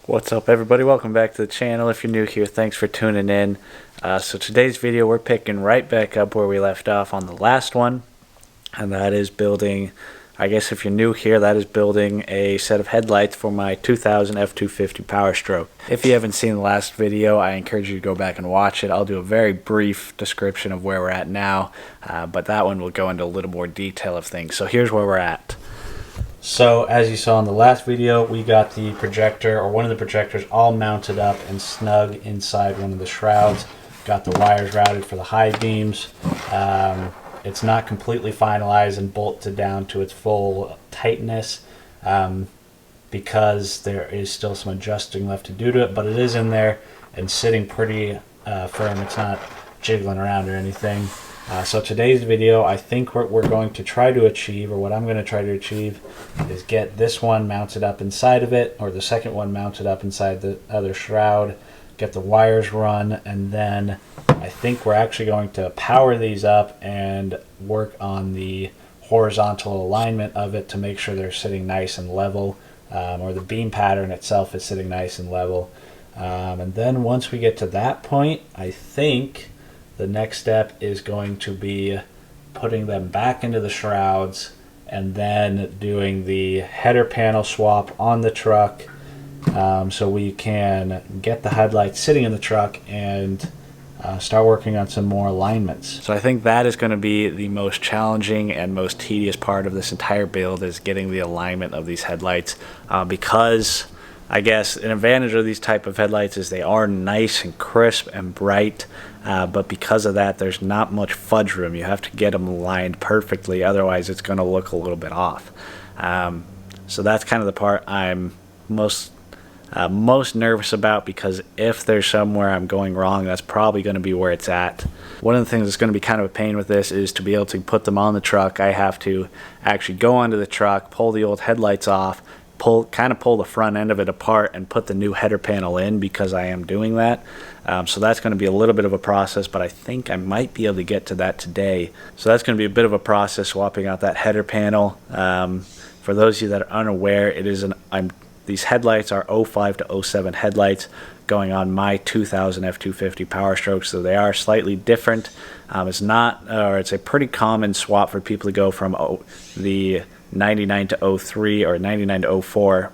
What's up, everybody? Welcome back to the channel. If you're new here, thanks for tuning in. So today's video, we're picking right back up where we left off on the last one, and that is building, I guess if you're new here, that is building a set of headlights for my 2000 F250 Powerstroke. If you haven't seen the last video, I encourage you to go back and watch it. I'll do a very brief description of where we're at now, but that one will go into a little more detail of things. So here's where we're at. So as you saw in the last video, we got the projector, or one of the projectors, all mounted up and snug inside one of the shrouds. Got the wires routed for the high beams. It's not completely finalized and bolted down to its full tightness because there is still some adjusting left to do to it, but it is in there and sitting pretty firm. It's not jiggling around or anything. So today's video, I think what we're going to try to achieve, or what I'm going to try to achieve, is get this one mounted up inside of it, or the second one mounted up inside the other shroud, get the wires run, and then I think we're actually going to power these up and work on the horizontal alignment of it to make sure they're sitting nice and level, or the beam pattern itself is sitting nice and level. And then once we get to that point, I think the next step is going to be putting them back into the shrouds and then doing the header panel swap on the truck, so we can get the headlights sitting in the truck and start working on some more alignments. So I think that is going to be the most challenging and most tedious part of this entire build, is getting the alignment of these headlights, because I guess an advantage of these type of headlights is they are nice and crisp and bright, but because of that, there's not much fudge room. You have to get them aligned perfectly, otherwise it's going to look a little bit off. So that's kind of the part I'm most nervous about, because if there's somewhere I'm going wrong, that's probably going to be where it's at. One of the things that's going to be kind of a pain with this is to be able to put them on the truck. I have to actually go onto the truck, pull the old headlights off, pull the front end of it apart and put the new header panel in, because I am doing that. So that's going to be a little bit of a process, but I think I might be able to get to that today. So that's going to be a bit of a process, swapping out that header panel. For those of you that are unaware, it is these headlights are 05 to 07 headlights going on my 2000 F250 Powerstroke, so they are slightly different. It's a pretty common swap for people to go from the 99 to 03 or 99 to 04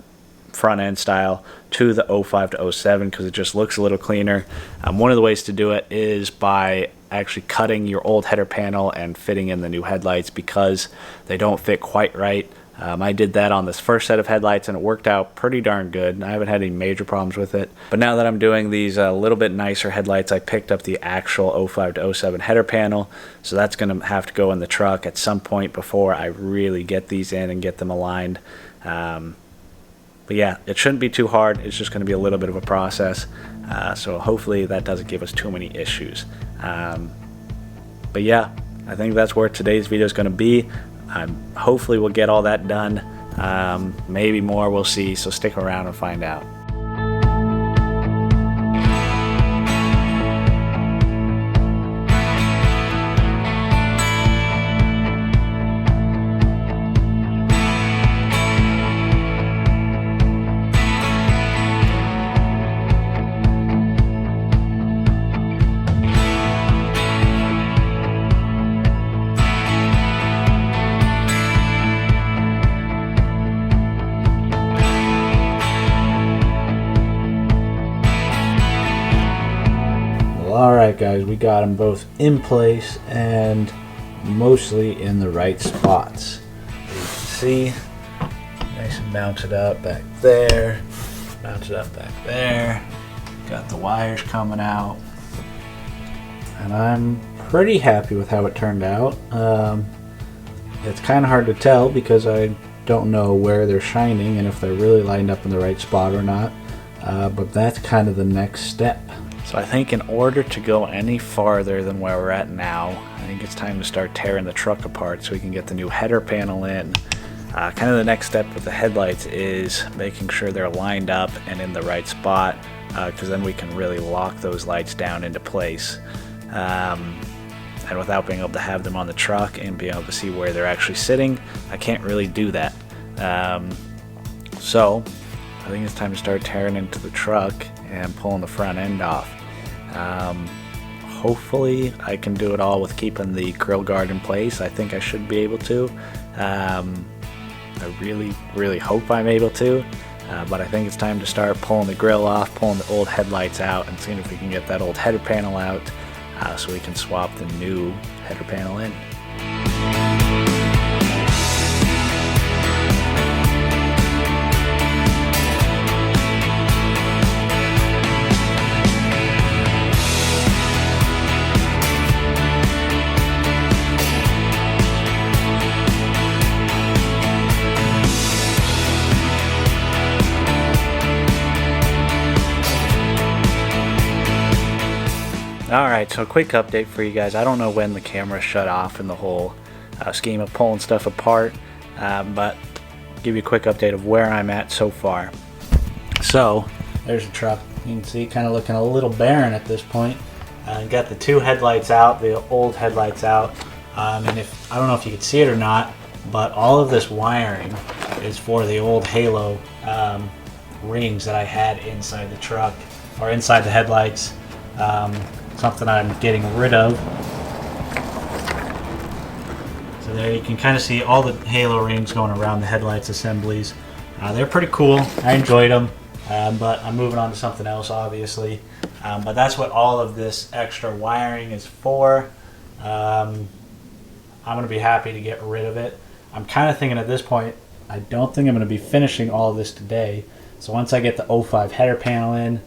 front end style to the 05 to 07, because it just looks a little cleaner. One of the ways to do it is by actually cutting your old header panel and fitting in the new headlights, because they don't fit quite right. I did that on this first set of headlights and it worked out pretty darn good. I haven't had any major problems with it. But now that I'm doing these a little bit nicer headlights, I picked up the actual 05 to 07 header panel. So that's going to have to go in the truck at some point before I really get these in and get them aligned. But yeah, it shouldn't be too hard. It's just going to be a little bit of a process. So hopefully that doesn't give us too many issues. But yeah, I think that's where today's video is going to be. Hopefully we'll get all that done, maybe more, we'll see, so stick around and find out. Alright guys, we got them both in place and mostly in the right spots. As you can see, nice and mounted up back there, mounted up back there, got the wires coming out, and I'm pretty happy with how it turned out. It's kind of hard to tell because I don't know where they're shining and if they're really lined up in the right spot or not, but that's kind of the next step. So I think in order to go any farther than where we're at now, I think it's time to start tearing the truck apart so we can get the new header panel in. Kind of the next step with the headlights is making sure they're lined up and in the right spot, because then we can really lock those lights down into place. And without being able to have them on the truck and being able to see where they're actually sitting, I can't really do that. So I think it's time to start tearing into the truck and pulling the front end off. Hopefully I can do it all with keeping the grill guard in place. I think I should be able to. I really hope I'm able to. But I think it's time to start pulling the grill off, pulling the old headlights out, and seeing if we can get that old header panel out so we can swap the new header panel in. Alright, so a quick update for you guys. I don't know when the camera shut off in the whole scheme of pulling stuff apart, but give you a quick update of where I'm at so far. So, there's the truck. You can see kind of looking a little barren at this point. Got the two headlights out, the old headlights out, and I don't know if you can see it or not, but all of this wiring is for the old halo rings that I had inside the truck, or inside the headlights. Something I'm getting rid of. So there you can kind of see all the halo rings going around the headlights assemblies. They're pretty cool. I enjoyed them, but I'm moving on to something else, obviously. But that's what all of this extra wiring is for. I'm going to be happy to get rid of it. I'm kind of thinking at this point, I don't think I'm going to be finishing all of this today. So once I get the 05 header panel in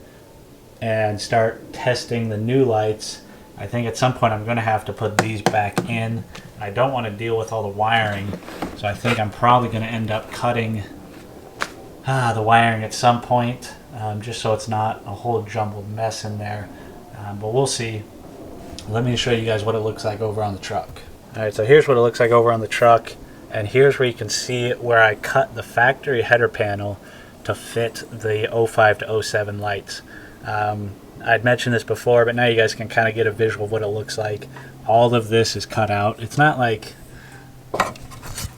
and start testing the new lights, I think at some point I'm going to have to put these back in. I don't want to deal with all the wiring, so I think I'm probably going to end up cutting the wiring at some point, just so it's not a whole jumbled mess in there. But we'll see. Let me show you guys what it looks like over on the truck. Alright, so here's what it looks like over on the truck, and here's where you can see where I cut the factory header panel to fit the 05 to 07 lights. I'd mentioned this before, but now you guys can kind of get a visual of what it looks like. All of this is cut out. It's not like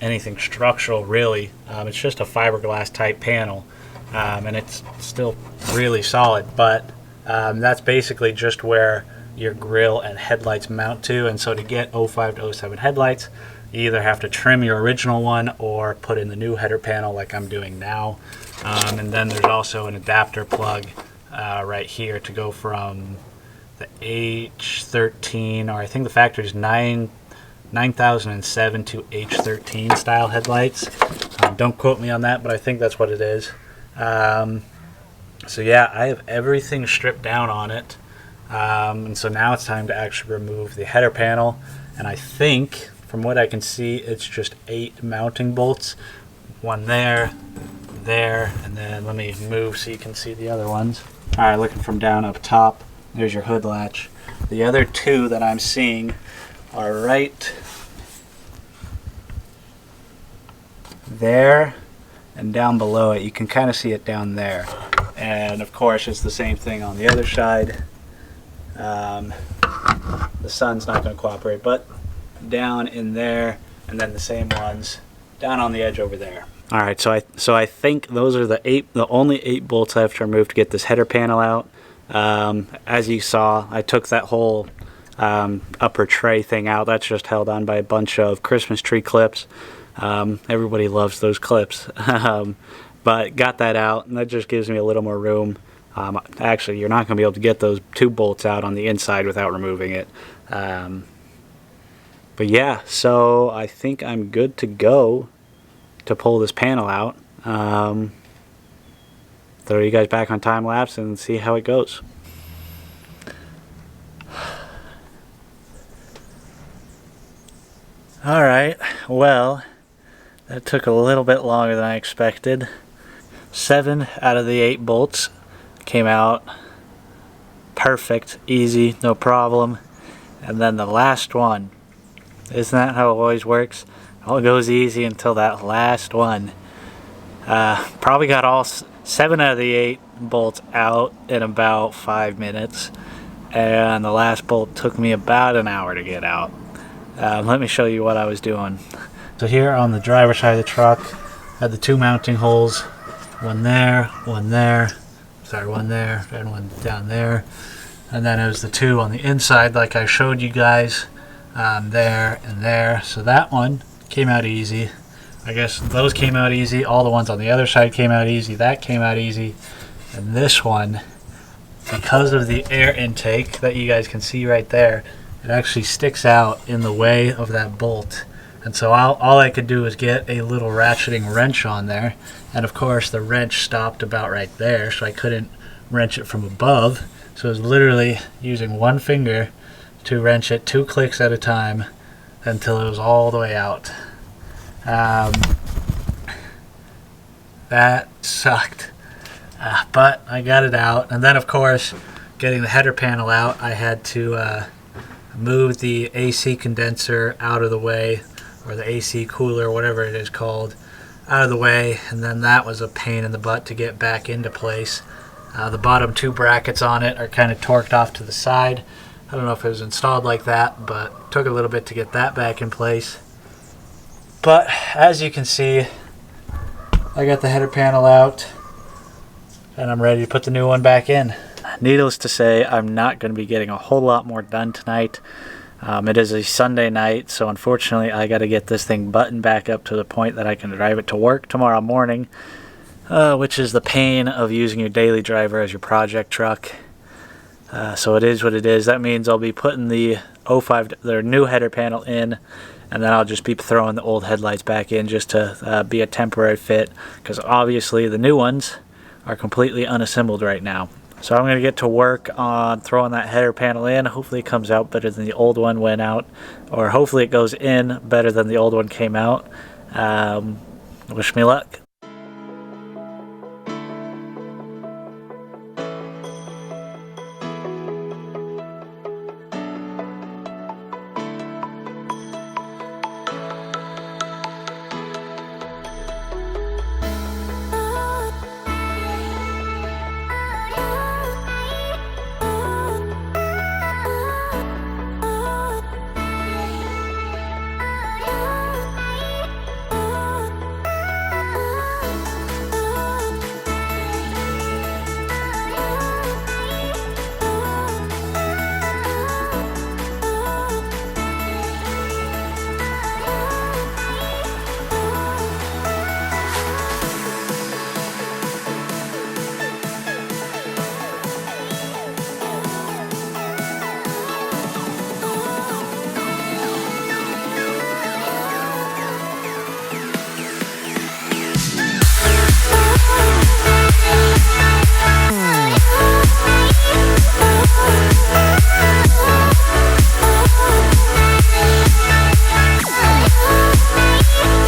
anything structural, really. It's just a fiberglass type panel, and it's still really solid, but that's basically just where your grill and headlights mount to. And so to get 05 to 07 headlights, you either have to trim your original one or put in the new header panel like I'm doing now. And then there's also an adapter plug right here to go from the H13, or I think the factory is 9007 to H13 style headlights. Don't quote me on that, but I think that's what it is. So yeah, I have everything stripped down on it, and so now it's time to actually remove the header panel. And I think, from what I can see, it's just 8 mounting bolts. One there, and then let me move so you can see the other ones. Alright, looking from down up top, there's your hood latch. The other 2 that I'm seeing are right there and down below it. You can kind of see it down there. And of course, it's the same thing on the other side. The sun's not going to cooperate, but down in there, and then the same ones down on the edge over there. All right, so I think those are the only 8 bolts I have to remove to get this header panel out. As you saw, I took that whole upper tray thing out. That's just held on by a bunch of Christmas tree clips. Everybody loves those clips. But got that out, and that just gives me a little more room. Actually, you're not going to be able to get those 2 bolts out on the inside without removing it. But yeah, so I think I'm good to go to pull this panel out. Throw you guys back on time lapse and see how it goes. Alright, well, that took a little bit longer than I expected. 7 out of the 8 bolts came out perfect, easy, no problem. And then the last one, isn't that how it always works? It all goes easy until that last one. Probably got all 7 out of the 8 bolts out in about 5 minutes, and the last bolt took me about an hour to get out. Let me show you what I was doing. So here on the driver's side of the truck, I had the 2 mounting holes one there, one there, sorry, one there, and one down there. And then it was the two on the inside like I showed you guys, there and there. So that one came out easy. I guess those came out easy. All the ones on the other side came out easy. That came out easy. And this one, because of the air intake that you guys can see right there, it actually sticks out in the way of that bolt. And so all I could do was get a little ratcheting wrench on there. And of course the wrench stopped about right there, so I couldn't wrench it from above. So I was literally using one finger to wrench it 2 clicks at a time until it was all the way out. That sucked. But I got it out. And then of course, getting the header panel out, I had to move the AC condenser out of the way, or the AC cooler, whatever it is called, out of the way. And then that was a pain in the butt to get back into place. The bottom 2 brackets on it are kind of torqued off to the side. I don't know if it was installed like that, but it took a little bit to get that back in place. But as you can see, I got the header panel out and I'm ready to put the new one back in. Needless to say, I'm not going to be getting a whole lot more done tonight. It is a Sunday night, so unfortunately I got to get this thing buttoned back up to the point that I can drive it to work tomorrow morning, which is the pain of using your daily driver as your project truck. So it is what it is. That means I'll be putting the their new header panel in, and then I'll just be throwing the old headlights back in just to be a temporary fit, because obviously the new ones are completely unassembled right now. So I'm going to get to work on throwing that header panel in. Hopefully it comes out better than the old one went out, or hopefully it goes in better than the old one came out. Wish me luck.